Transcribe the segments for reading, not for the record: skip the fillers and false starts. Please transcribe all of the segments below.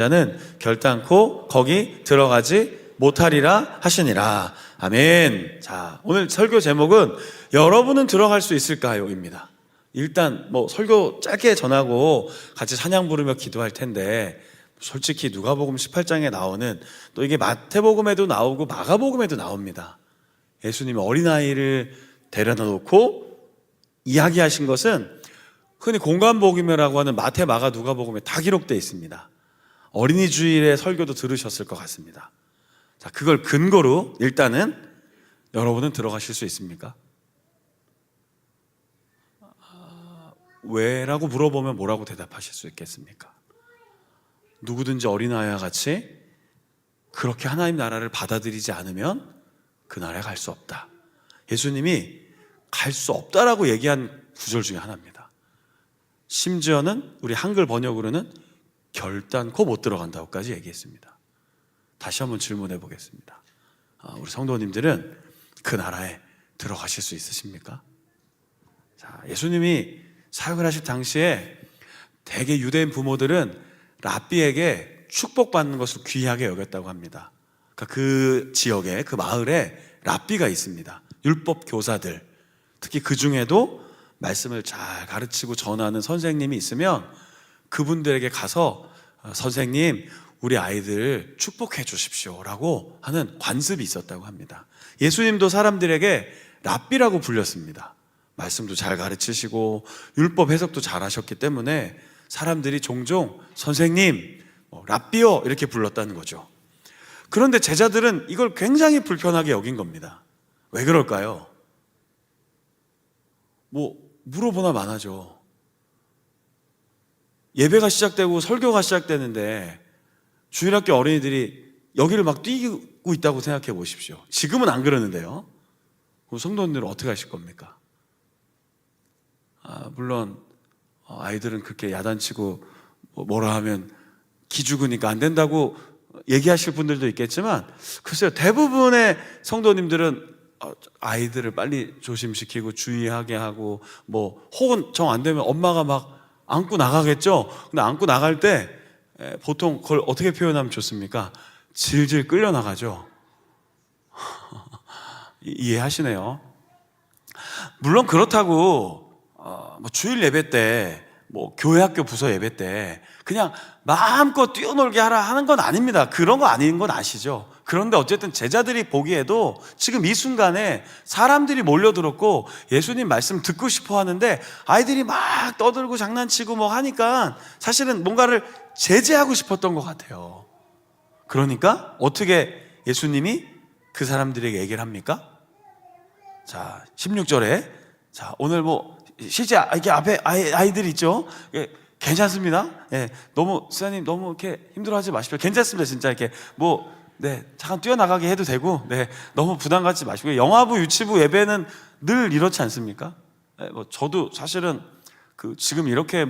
자는 결단코 거기 들어가지 못하리라 하시니라. 아멘. 자, 오늘 설교 제목은 여러분은 들어갈 수 있을까요? 입니다. 일단 설교 짧게 전하고 같이 찬양 부르며 기도할 텐데, 솔직히 누가복음 18장에 나오는, 또 이게 마태복음에도 나오고 마가복음에도 나옵니다. 예수님이 어린아이를 데려다 놓고 이야기하신 것은 흔히 공관복음이라고 하는 마태, 마가, 누가복음에 다 기록되어 있습니다. 어린이 주일의 설교도 들으셨을 것 같습니다. 자, 그걸 근거로 일단은 여러분은 들어가실 수 있습니까? 왜라고 물어보면 뭐라고 대답하실 수 있겠습니까? 누구든지 어린아이와 같이 그렇게 하나님 나라를 받아들이지 않으면 그 나라에 갈 수 없다. 예수님이 갈 수 없다라고 얘기한 구절 중에 하나입니다. 심지어는 우리 한글 번역으로는 결단코 못 들어간다고까지 얘기했습니다. 다시 한번 질문해 보겠습니다. 우리 성도님들은 그 나라에 들어가실 수 있으십니까? 자, 예수님이 사역을 하실 당시에 대개 유대인 부모들은 랍비에게 축복받는 것을 귀하게 여겼다고 합니다. 그러니까 그 지역에, 그 마을에 랍비가 있습니다. 율법 교사들, 특히 그 중에도 말씀을 잘 가르치고 전하는 선생님이 있으면 그분들에게 가서 선생님, 우리 아이들 축복해 주십시오 라고 하는 관습이 있었다고 합니다. 예수님도 사람들에게 랍비라고 불렸습니다. 말씀도 잘 가르치시고 율법 해석도 잘 하셨기 때문에 사람들이 종종 선생님, 랍비요 이렇게 불렀다는 거죠. 그런데 제자들은 이걸 굉장히 불편하게 여긴 겁니다. 왜 그럴까요? 물어보나 마나죠. 예배가 시작되고 설교가 시작되는데 주일학교 어린이들이 여기를 막 뛰고 있다고 생각해 보십시오. 지금은 안 그러는데요. 그럼 성도님들은 어떻게 하실 겁니까? 물론 아이들은 그렇게 야단치고 뭐라 하면 기죽으니까 안 된다고 얘기하실 분들도 있겠지만, 글쎄요, 대부분의 성도님들은 아이들을 빨리 조심시키고 주의하게 하고 혹은 정 안 되면 엄마가 막 안고 나가겠죠. 근데 안고 나갈 때 보통 그걸 어떻게 표현하면 좋습니까? 질질 끌려 나가죠. 이해하시네요. 물론 그렇다고 주일 예배 때 교회 학교 부서 예배 때 그냥 마음껏 뛰어놀게 하라 하는 건 아닙니다. 그런 거 아닌 건 아시죠? 그런데 어쨌든 제자들이 보기에도 지금 이 순간에 사람들이 몰려들었고 예수님 말씀 듣고 싶어 하는데 아이들이 막 떠들고 장난치고 하니까 사실은 뭔가를 제재하고 싶었던 것 같아요. 그러니까 어떻게 예수님이 그 사람들에게 얘기를 합니까? 자, 16절에 자, 오늘 실제 이렇게 앞에 아이들 있죠? 괜찮습니다. 너무 스님 너무 이렇게 힘들어하지 마십시오. 괜찮습니다. 진짜 이렇게 잠깐 뛰어나가게 해도 되고, 너무 부담 갖지 마시고. 영화부, 유치부 예배는 늘 이렇지 않습니까? 저도 사실은 지금 이렇게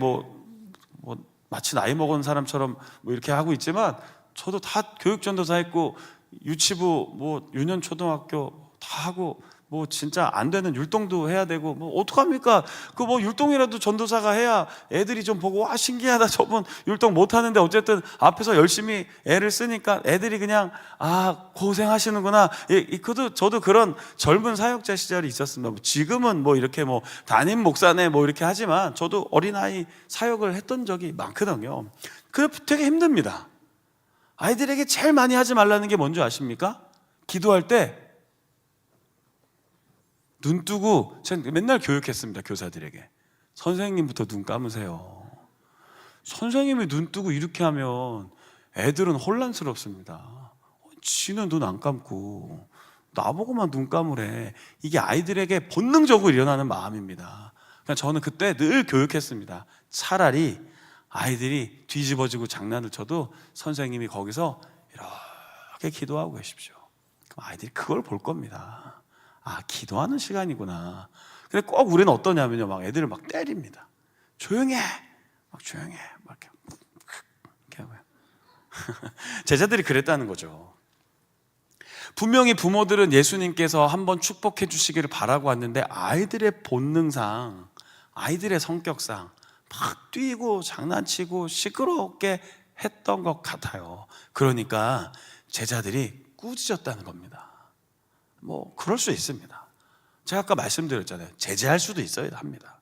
마치 나이 먹은 사람처럼 이렇게 하고 있지만, 저도 다 교육전도사 했고, 유치부, 유년 초등학교 다 하고, 진짜 안 되는 율동도 해야 되고, 어떡합니까? 율동이라도 전도사가 해야 애들이 좀 보고, 와, 신기하다. 저분 율동 못 하는데 어쨌든 앞에서 열심히 애를 쓰니까 애들이 그냥, 고생하시는구나. 저도 그런 젊은 사역자 시절이 있었습니다. 지금은 이렇게 담임 목사네 이렇게 하지만, 저도 어린아이 사역을 했던 적이 많거든요. 되게 힘듭니다. 아이들에게 제일 많이 하지 말라는 게 뭔지 아십니까? 기도할 때, 눈 뜨고, 제가 맨날 교육했습니다, 교사들에게. 선생님부터 눈 감으세요. 선생님이 눈 뜨고 이렇게 하면 애들은 혼란스럽습니다. 지는 눈 안 감고 나보고만 눈 감으래. 이게 아이들에게 본능적으로 일어나는 마음입니다. 그러니까 저는 그때 늘 교육했습니다. 차라리 아이들이 뒤집어지고 장난을 쳐도 선생님이 거기서 이렇게 기도하고 계십시오. 그럼 아이들이 그걸 볼 겁니다. 기도하는 시간이구나. 근데 꼭 우리는 어떠냐면요, 애들을 때립니다. 조용히 해! 조용히 해! 이렇게 하고요. 제자들이 그랬다는 거죠. 분명히 부모들은 예수님께서 한번 축복해 주시기를 바라고 왔는데, 아이들의 본능상, 아이들의 성격상 막 뛰고 장난치고 시끄럽게 했던 것 같아요. 그러니까 제자들이 꾸짖었다는 겁니다. 뭐 그럴 수 있습니다. 제가 아까 말씀드렸잖아요. 제재할 수도 있어야 합니다.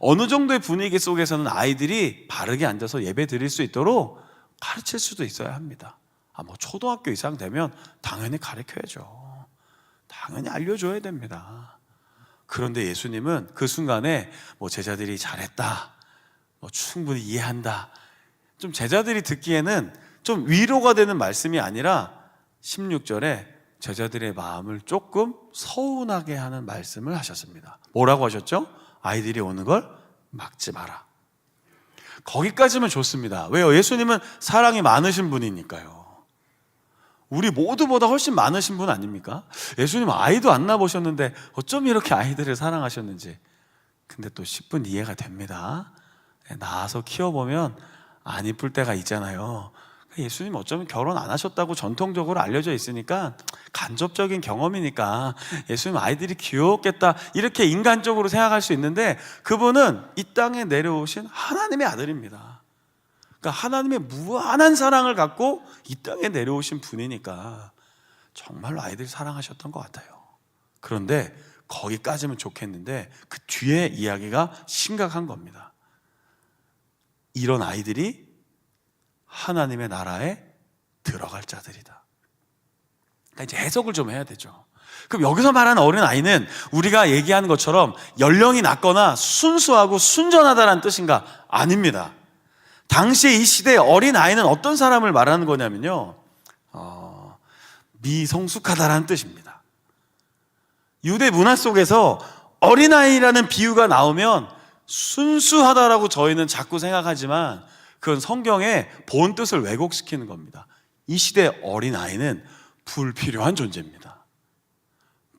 어느 정도의 분위기 속에서는 아이들이 바르게 앉아서 예배 드릴 수 있도록 가르칠 수도 있어야 합니다. 뭐 초등학교 이상 되면 당연히 가르쳐야죠. 당연히 알려줘야 됩니다. 그런데 예수님은 그 순간에 뭐 제자들이 잘했다, 뭐 충분히 이해한다, 좀 제자들이 듣기에는 좀 위로가 되는 말씀이 아니라 16절에 제자들의 마음을 조금 서운하게 하는 말씀을 하셨습니다. 뭐라고 하셨죠? 아이들이 오는 걸 막지 마라. 거기까지면 좋습니다. 왜요? 예수님은 사랑이 많으신 분이니까요. 우리 모두보다 훨씬 많으신 분 아닙니까? 예수님 아이도 안 낳아보셨는데 어쩜 이렇게 아이들을 사랑하셨는지. 근데 또 10분 이해가 됩니다. 낳아서 키워보면 안 이쁠 때가 있잖아요. 예수님 어쩌면 결혼 안 하셨다고 전통적으로 알려져 있으니까 간접적인 경험이니까 예수님 아이들이 귀엽겠다 이렇게 인간적으로 생각할 수 있는데, 그분은 이 땅에 내려오신 하나님의 아들입니다. 그러니까 하나님의 무한한 사랑을 갖고 이 땅에 내려오신 분이니까 정말로 아이들 사랑하셨던 것 같아요. 그런데 거기까지면 좋겠는데 그 뒤에 이야기가 심각한 겁니다. 이런 아이들이 하나님의 나라에 들어갈 자들이다. 그러니까 이제 해석을 좀 해야 되죠. 그럼 여기서 말하는 어린아이는 우리가 얘기하는 것처럼 연령이 낮거나 순수하고 순전하다는 뜻인가? 아닙니다. 당시에 이 시대의 어린아이는 어떤 사람을 말하는 거냐면요, 미성숙하다라는 뜻입니다. 유대 문화 속에서 어린아이라는 비유가 나오면 순수하다라고 저희는 자꾸 생각하지만 그건 성경의 본 뜻을 왜곡시키는 겁니다. 이 시대의 어린아이는 불필요한 존재입니다.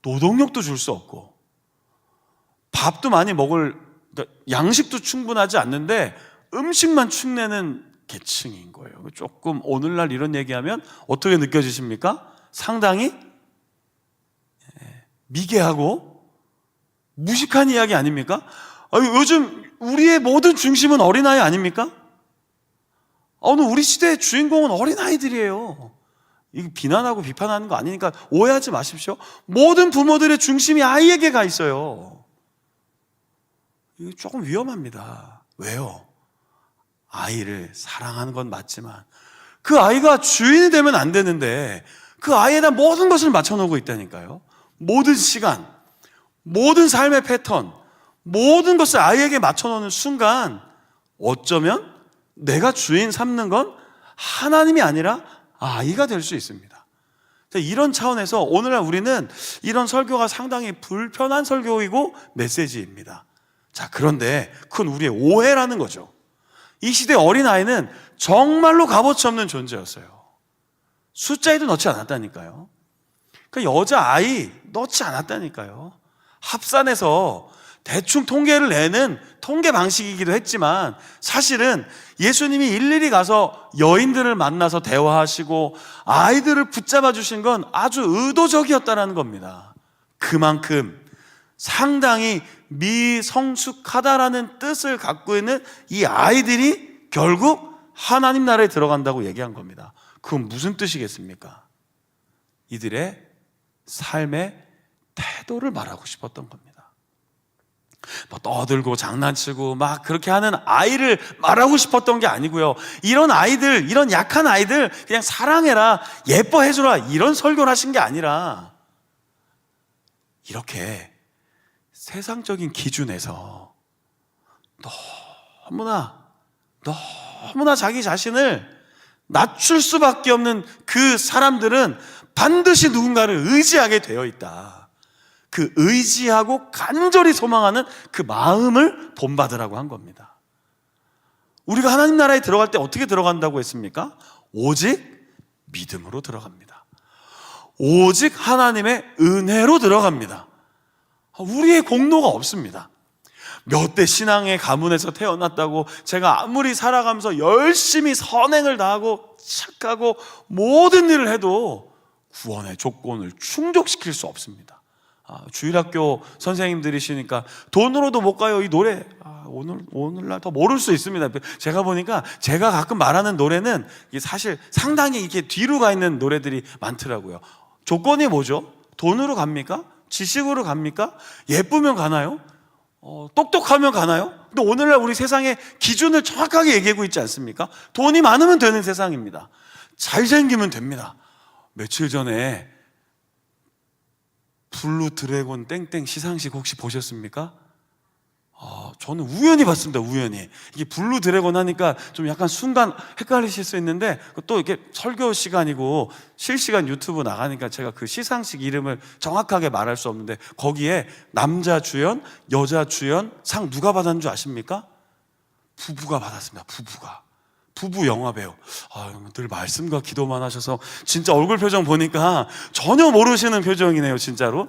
노동력도 줄 수 없고 밥도 많이 먹을, 그러니까 양식도 충분하지 않는데 음식만 축내는 계층인 거예요. 조금 오늘날 이런 얘기하면 어떻게 느껴지십니까? 상당히 미개하고 무식한 이야기 아닙니까? 요즘 우리의 모든 중심은 어린아이 아닙니까? 오늘 우리 시대의 주인공은 어린아이들이에요. 이거 비난하고 비판하는 거 아니니까 오해하지 마십시오. 모든 부모들의 중심이 아이에게 가 있어요. 이거 조금 위험합니다. 왜요? 아이를 사랑하는 건 맞지만 그 아이가 주인이 되면 안 되는데 그 아이에다 모든 것을 맞춰놓고 있다니까요. 모든 시간, 모든 삶의 패턴, 모든 것을 아이에게 맞춰놓는 순간 어쩌면 내가 주인 삼는 건 하나님이 아니라 아이가 될 수 있습니다. 이런 차원에서 오늘날 우리는 이런 설교가 상당히 불편한 설교이고 메시지입니다. 자, 그런데 그건 우리의 오해라는 거죠. 이 시대 어린아이는 정말로 값어치 없는 존재였어요. 숫자에도 넣지 않았다니까요. 그 여자아이 넣지 않았다니까요. 합산해서 대충 통계를 내는 통계 방식이기도 했지만 사실은 예수님이 일일이 가서 여인들을 만나서 대화하시고 아이들을 붙잡아 주신 건 아주 의도적이었다는 겁니다. 그만큼 상당히 미성숙하다라는 뜻을 갖고 있는 이 아이들이 결국 하나님 나라에 들어간다고 얘기한 겁니다. 그건 무슨 뜻이겠습니까? 이들의 삶의 태도를 말하고 싶었던 겁니다. 뭐 떠들고 장난치고 막 그렇게 하는 아이를 말하고 싶었던 게 아니고요. 이런 아이들, 이런 약한 아이들 그냥 사랑해라, 예뻐해주라, 이런 설교를 하신 게 아니라 이렇게 세상적인 기준에서 너무나 자기 자신을 낮출 수밖에 없는 그 사람들은 반드시 누군가를 의지하게 되어 있다. 그 의지하고 간절히 소망하는 그 마음을 본받으라고 한 겁니다. 우리가 하나님 나라에 들어갈 때 어떻게 들어간다고 했습니까? 오직 믿음으로 들어갑니다. 오직 하나님의 은혜로 들어갑니다. 우리의 공로가 없습니다. 몇 대 신앙의 가문에서 태어났다고 제가 아무리 살아가면서 열심히 선행을 다하고 착하고 모든 일을 해도 구원의 조건을 충족시킬 수 없습니다. 주일학교 선생님들이시니까 돈으로도 못 가요 이 노래. 오늘날 더 모를 수 있습니다. 제가 보니까 제가 가끔 말하는 노래는 사실 상당히 이렇게 뒤로 가 있는 노래들이 많더라고요. 조건이 뭐죠? 돈으로 갑니까? 지식으로 갑니까? 예쁘면 가나요? 똑똑하면 가나요? 근데 오늘날 우리 세상의 기준을 정확하게 얘기하고 있지 않습니까? 돈이 많으면 되는 세상입니다. 잘생기면 됩니다. 며칠 전에 블루 드래곤 땡땡 시상식 혹시 보셨습니까? 저는 우연히 봤습니다. 우연히. 이게 블루 드래곤 하니까 좀 약간 순간 헷갈리실 수 있는데 또 이렇게 설교 시간이고 실시간 유튜브 나가니까 제가 그 시상식 이름을 정확하게 말할 수 없는데 거기에 남자 주연, 여자 주연 상 누가 받았는 줄 아십니까? 부부가 받았습니다. 부부 영화배우. 늘 말씀과 기도만 하셔서 진짜 얼굴 표정 보니까 전혀 모르시는 표정이네요. 진짜로.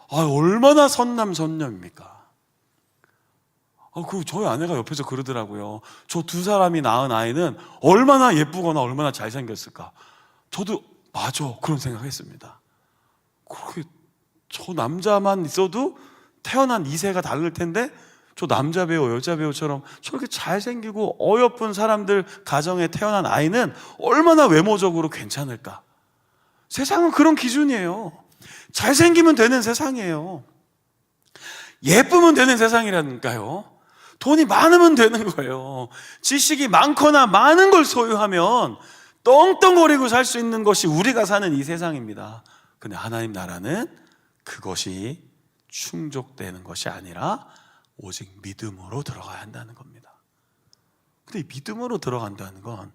얼마나 선남선녀입니까? 저희 아내가 옆에서 그러더라고요. 저 두 사람이 낳은 아이는 얼마나 예쁘거나 얼마나 잘생겼을까. 저도 맞아 그런 생각했습니다. 그렇게 저 남자만 있어도 태어난 이세가 다를 텐데 저 남자 배우 여자 배우처럼 저렇게 잘생기고 어여쁜 사람들 가정에 태어난 아이는 얼마나 외모적으로 괜찮을까. 세상은 그런 기준이에요. 잘생기면 되는 세상이에요. 예쁘면 되는 세상이라니까요. 돈이 많으면 되는 거예요. 지식이 많거나 많은 걸 소유하면 떵떵거리고 살 수 있는 것이 우리가 사는 이 세상입니다. 근데 하나님 나라는 그것이 충족되는 것이 아니라 오직 믿음으로 들어가야 한다는 겁니다. 근데 이 믿음으로 들어간다는 건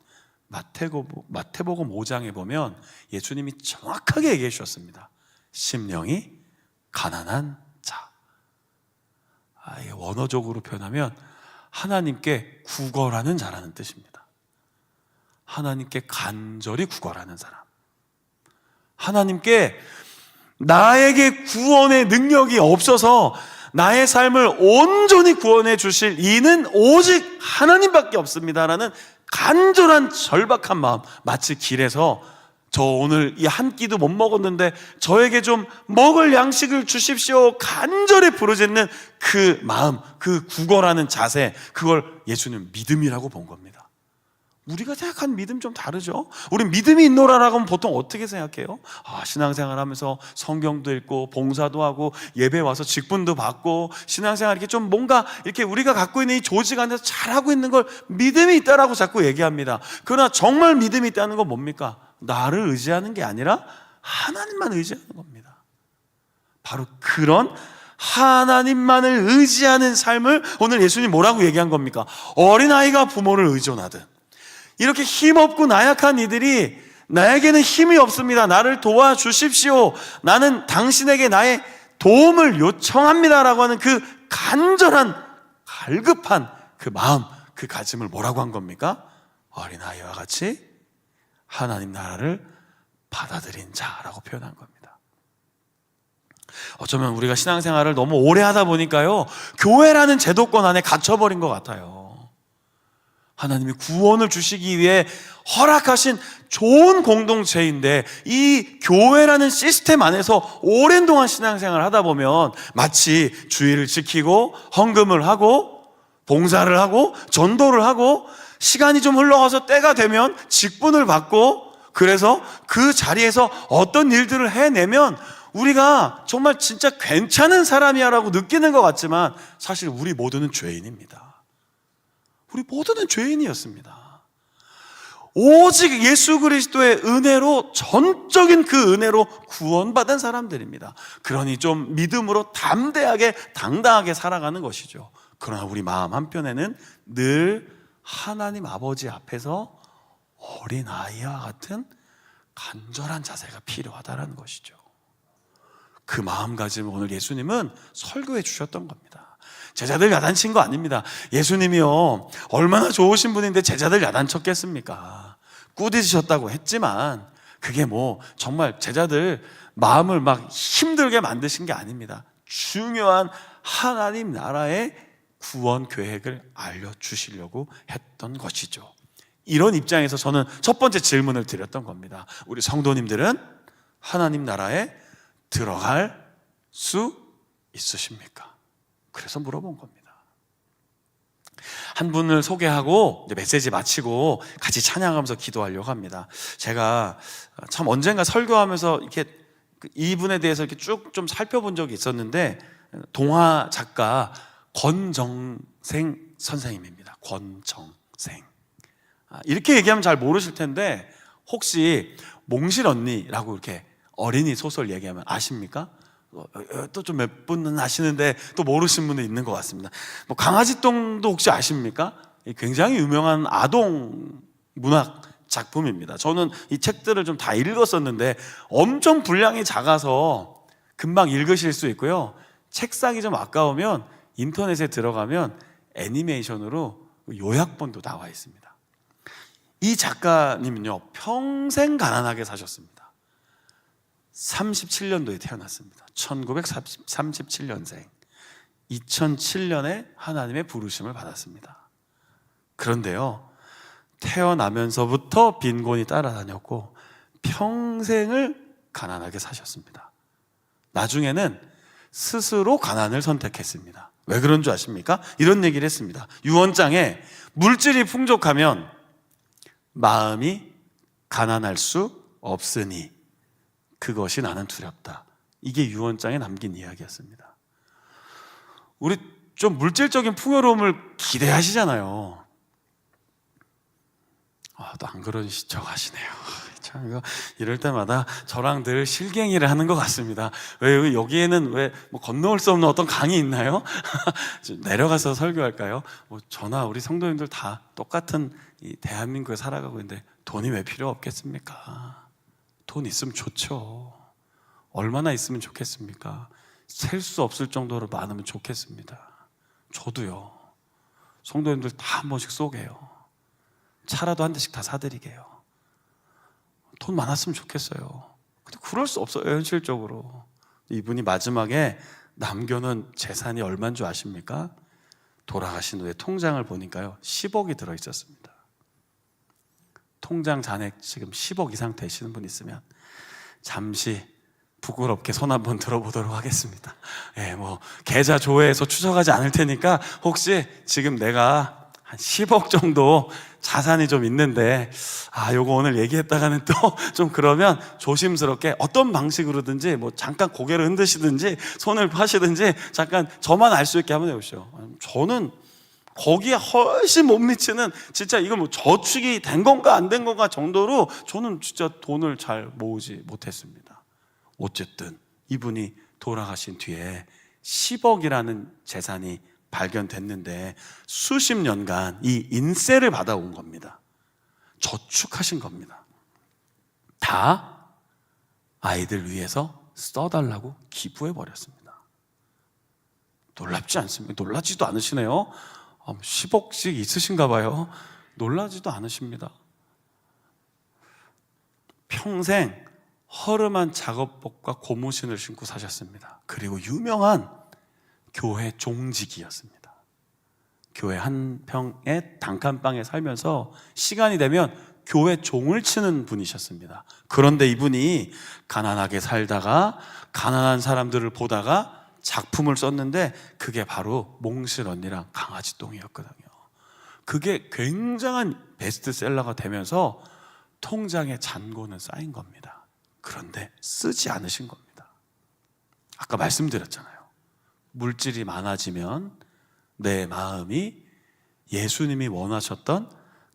마태복음 5장에 보면 예수님이 정확하게 얘기해 주셨습니다. 심령이 가난한 자. 원어적으로 표현하면 하나님께 구걸하는 자라는 뜻입니다. 하나님께 간절히 구걸하는 사람. 하나님께 나에게 구원의 능력이 없어서 나의 삶을 온전히 구원해 주실 이는 오직 하나님밖에 없습니다라는 간절한 절박한 마음. 마치 길에서 저 오늘 이 한 끼도 못 먹었는데 저에게 좀 먹을 양식을 주십시오 간절히 부르짖는 그 마음, 그 구걸하는 자세, 그걸 예수님 믿음이라고 본 겁니다. 우리가 생각하는 믿음 좀 다르죠. 우리 믿음이 있노라라고 하면 보통 어떻게 생각해요? 신앙생활 하면서 성경도 읽고 봉사도 하고 예배 와서 직분도 받고 신앙생활 이렇게 좀 뭔가 이렇게 우리가 갖고 있는 이 조직 안에서 잘하고 있는 걸 믿음이 있다라고 자꾸 얘기합니다. 그러나 정말 믿음이 있다는 건 뭡니까? 나를 의지하는 게 아니라 하나님만 의지하는 겁니다. 바로 그런 하나님만을 의지하는 삶을 오늘 예수님 뭐라고 얘기한 겁니까? 어린아이가 부모를 의존하듯 이렇게 힘없고 나약한 이들이 나에게는 힘이 없습니다. 나를 도와주십시오. 나는 당신에게 나의 도움을 요청합니다라고 하는 그 간절한 갈급한 그 마음, 그 가짐을 뭐라고 한 겁니까? 어린아이와 같이 하나님 나라를 받아들인 자라고 표현한 겁니다. 어쩌면 우리가 신앙생활을 너무 오래 하다 보니까요, 교회라는 제도권 안에 갇혀버린 것 같아요. 하나님이 구원을 주시기 위해 허락하신 좋은 공동체인데 이 교회라는 시스템 안에서 오랜 동안 신앙생활을 하다 보면 마치 주의를 지키고 헌금을 하고 봉사를 하고 전도를 하고 시간이 좀 흘러가서 때가 되면 직분을 받고 그래서 그 자리에서 어떤 일들을 해내면 우리가 정말 진짜 괜찮은 사람이야 라고 느끼는 것 같지만 사실 우리 모두는 죄인입니다. 우리 모두는 죄인이었습니다. 오직 예수 그리스도의 은혜로, 전적인 그 은혜로 구원받은 사람들입니다. 그러니 좀 믿음으로 담대하게 당당하게 살아가는 것이죠. 그러나 우리 마음 한편에는 늘 하나님 아버지 앞에서 어린아이와 같은 간절한 자세가 필요하다는 것이죠. 그 마음가짐을 오늘 예수님은 설교해 주셨던 겁니다. 제자들 야단친 거 아닙니다. 예수님이요 얼마나 좋으신 분인데 제자들 야단쳤겠습니까? 꾸짖으셨다고 했지만 그게 뭐 정말 제자들 마음을 막 힘들게 만드신 게 아닙니다. 중요한 하나님 나라의 구원 계획을 알려주시려고 했던 것이죠. 이런 입장에서 저는 첫 번째 질문을 드렸던 겁니다. 우리 성도님들은 하나님 나라에 들어갈 수 있으십니까? 그래서 물어본 겁니다. 한 분을 소개하고 메시지 마치고 같이 찬양하면서 기도하려고 합니다. 제가 참 언젠가 설교하면서 이렇게 이분에 대해서 이렇게 쭉 좀 살펴본 적이 있었는데, 동화 작가 권정생 선생님입니다. 권정생. 이렇게 얘기하면 잘 모르실 텐데 혹시 몽실 언니라고 이렇게 어린이 소설 얘기하면 아십니까? 또 좀 몇 분은 아시는데 또 모르시는 분도 있는 것 같습니다. 뭐 강아지똥도 혹시 아십니까? 굉장히 유명한 아동 문학 작품입니다. 저는 이 책들을 좀 다 읽었었는데 엄청 분량이 작아서 금방 읽으실 수 있고요. 책상이 좀 아까우면 인터넷에 들어가면 애니메이션으로 요약본도 나와 있습니다. 이 작가님은요, 평생 가난하게 사셨습니다. 37년도에 태어났습니다. 1937년생. 2007년에 하나님의 부르심을 받았습니다. 그런데요, 태어나면서부터 빈곤이 따라다녔고 평생을 가난하게 사셨습니다. 나중에는 스스로 가난을 선택했습니다. 왜 그런 줄 아십니까? 이런 얘기를 했습니다. 유언장에 물질이 풍족하면 마음이 가난할 수 없으니 그것이 나는 두렵다. 이게 유언장에 남긴 이야기였습니다. 우리 좀 물질적인 풍요로움을 기대하시잖아요. 또 안 그런 척 하시네요. 참, 이거 이럴 때마다 저랑 늘 실갱이를 하는 것 같습니다. 왜 여기에는 왜 뭐 건너올 수 없는 어떤 강이 있나요? 내려가서 설교할까요? 저나 우리 성도님들 다 똑같은 이 대한민국에 살아가고 있는데 돈이 왜 필요 없겠습니까? 돈 있으면 좋죠. 얼마나 있으면 좋겠습니까? 셀 수 없을 정도로 많으면 좋겠습니다. 저도요. 성도님들 다 한 번씩 쏘게요. 차라도 한 대씩 다 사드리게요. 돈 많았으면 좋겠어요. 근데 그럴 수 없어요, 현실적으로. 이분이 마지막에 남겨놓은 재산이 얼마인 줄 아십니까? 돌아가신 후에 통장을 보니까요, 10억이 들어있었습니다. 통장 잔액 지금 10억 이상 되시는 분 있으면 잠시 부끄럽게 손 한번 들어보도록 하겠습니다. 계좌 조회해서 추적하지 않을 테니까 혹시 지금 내가 한 10억 정도 자산이 좀 있는데 요거 오늘 얘기했다가는 또 좀 그러면 조심스럽게 어떤 방식으로든지 잠깐 고개를 흔드시든지 손을 파시든지 잠깐 저만 알 수 있게 한번 해보시죠. 저는 거기에 훨씬 못 미치는, 진짜 이걸 저축이 된 건가 안 된 건가 정도로 저는 진짜 돈을 잘 모으지 못했습니다. 어쨌든 이분이 돌아가신 뒤에 10억이라는 재산이 발견됐는데 수십 년간 이 인세를 받아온 겁니다. 저축하신 겁니다. 다 아이들 위해서 써달라고 기부해버렸습니다. 놀랍지 않습니까? 놀라지도 않으시네요. 10억씩 있으신가 봐요. 놀라지도 않으십니다. 평생 허름한 작업복과 고무신을 신고 사셨습니다. 그리고 유명한 교회 종직이었습니다. 교회 한 평의 단칸방에 살면서 시간이 되면 교회 종을 치는 분이셨습니다. 그런데 이분이 가난하게 살다가 가난한 사람들을 보다가 작품을 썼는데 그게 바로 몽실 언니랑 강아지똥이었거든요. 그게 굉장한 베스트셀러가 되면서 통장에 잔고는 쌓인 겁니다. 그런데 쓰지 않으신 겁니다. 아까 말씀드렸잖아요. 물질이 많아지면 내 마음이 예수님이 원하셨던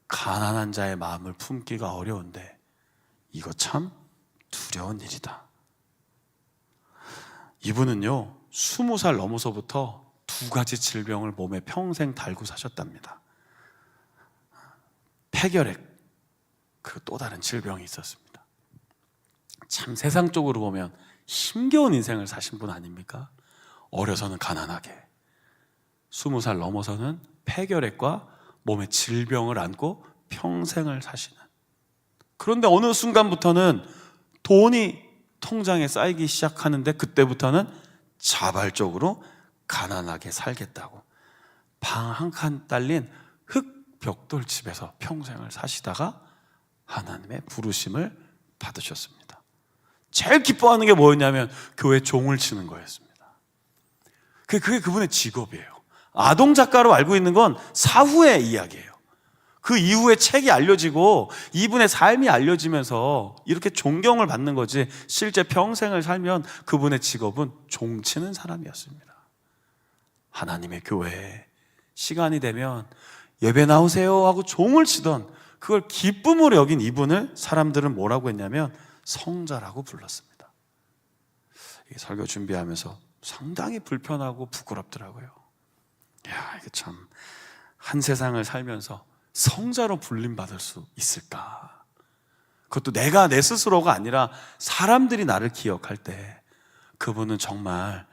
가난한 자의 마음을 품기가 어려운데 이거 참 두려운 일이다. 이분은요, 20살 넘어서부터 2가지 질병을 몸에 평생 달고 사셨답니다. 폐결핵, 그리고 또 다른 질병이 있었습니다. 참 세상적으로 보면 힘겨운 인생을 사신 분 아닙니까? 어려서는 가난하게, 20살 넘어서는 폐결핵과 몸에 질병을 안고 평생을 사시는. 그런데 어느 순간부터는 돈이 통장에 쌓이기 시작하는데 그때부터는 자발적으로 가난하게 살겠다고 방 한 칸 딸린 흙 벽돌집에서 평생을 사시다가 하나님의 부르심을 받으셨습니다. 제일 기뻐하는 게 뭐였냐면 교회 종을 치는 거였습니다. 그게 그분의 직업이에요. 아동 작가로 알고 있는 건 사후의 이야기예요. 그 이후에 책이 알려지고 이분의 삶이 알려지면서 이렇게 존경을 받는 거지, 실제 평생을 살면 그분의 직업은 종치는 사람이었습니다. 하나님의 교회에 시간이 되면 예배 나오세요 하고 종을 치던 그걸 기쁨으로 여긴 이분을 사람들은 뭐라고 했냐면 성자라고 불렀습니다. 이게 설교 준비하면서 상당히 불편하고 부끄럽더라고요. 야, 이게 참 한 세상을 살면서 성자로 불림받을 수 있을까? 그것도 내가 내 스스로가 아니라 사람들이 나를 기억할 때 그분은 정말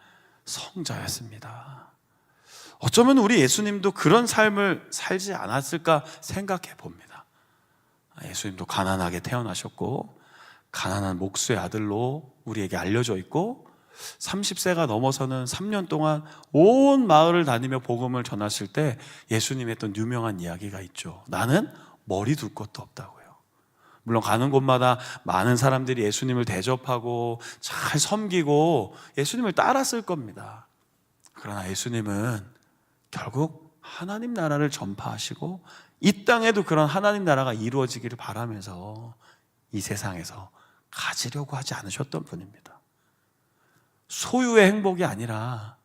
성자였습니다. 어쩌면 우리 예수님도 그런 삶을 살지 않았을까 생각해 봅니다. 예수님도 가난하게 태어나셨고 가난한 목수의 아들로 우리에게 알려져 있고 30세가 넘어서는 3년 동안 온 마을을 다니며 복음을 전하실 때 예수님이 했던 유명한 이야기가 있죠. 나는 머리 둘 것도 없다고요. 물론 가는 곳마다 많은 사람들이 예수님을 대접하고 잘 섬기고 예수님을 따랐을 겁니다. 그러나 예수님은 결국 하나님 나라를 전파하시고 이 땅에도 그런 하나님 나라가 이루어지기를 바라면서 이 세상에서 가지려고 하지 않으셨던 분입니다. 소유의 행복이 아니라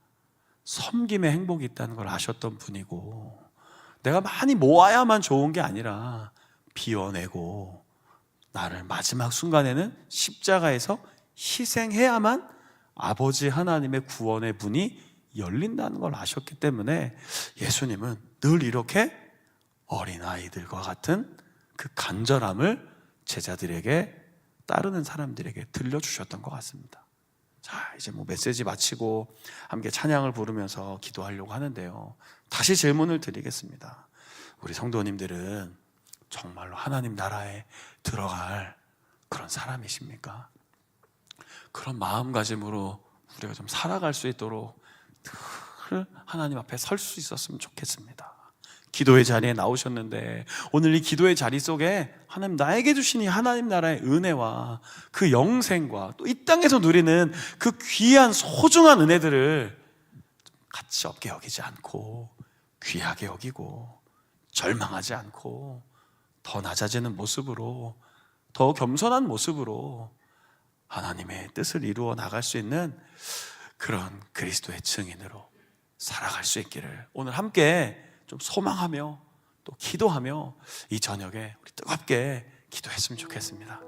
섬김의 행복이 있다는 걸 아셨던 분이고, 내가 많이 모아야만 좋은 게 아니라 비워내고 나를 마지막 순간에는 십자가에서 희생해야만 아버지 하나님의 구원의 문이 열린다는 걸 아셨기 때문에 예수님은 늘 이렇게 어린아이들과 같은 그 간절함을 제자들에게, 따르는 사람들에게 들려주셨던 것 같습니다. 자, 이제 메시지 마치고 함께 찬양을 부르면서 기도하려고 하는데요, 다시 질문을 드리겠습니다. 우리 성도님들은 정말로 하나님 나라에 들어갈 그런 사람이십니까? 그런 마음가짐으로 우리가 좀 살아갈 수 있도록 늘 하나님 앞에 설 수 있었으면 좋겠습니다. 기도의 자리에 나오셨는데 오늘 이 기도의 자리 속에 하나님 나에게 주신 이 하나님 나라의 은혜와 그 영생과 또 이 땅에서 누리는 그 귀한 소중한 은혜들을 가치 없게 여기지 않고 귀하게 여기고 절망하지 않고 더 낮아지는 모습으로, 더 겸손한 모습으로 하나님의 뜻을 이루어 나갈 수 있는 그런 그리스도의 증인으로 살아갈 수 있기를 오늘 함께 좀 소망하며 또 기도하며 이 저녁에 우리 뜨겁게 기도했으면 좋겠습니다.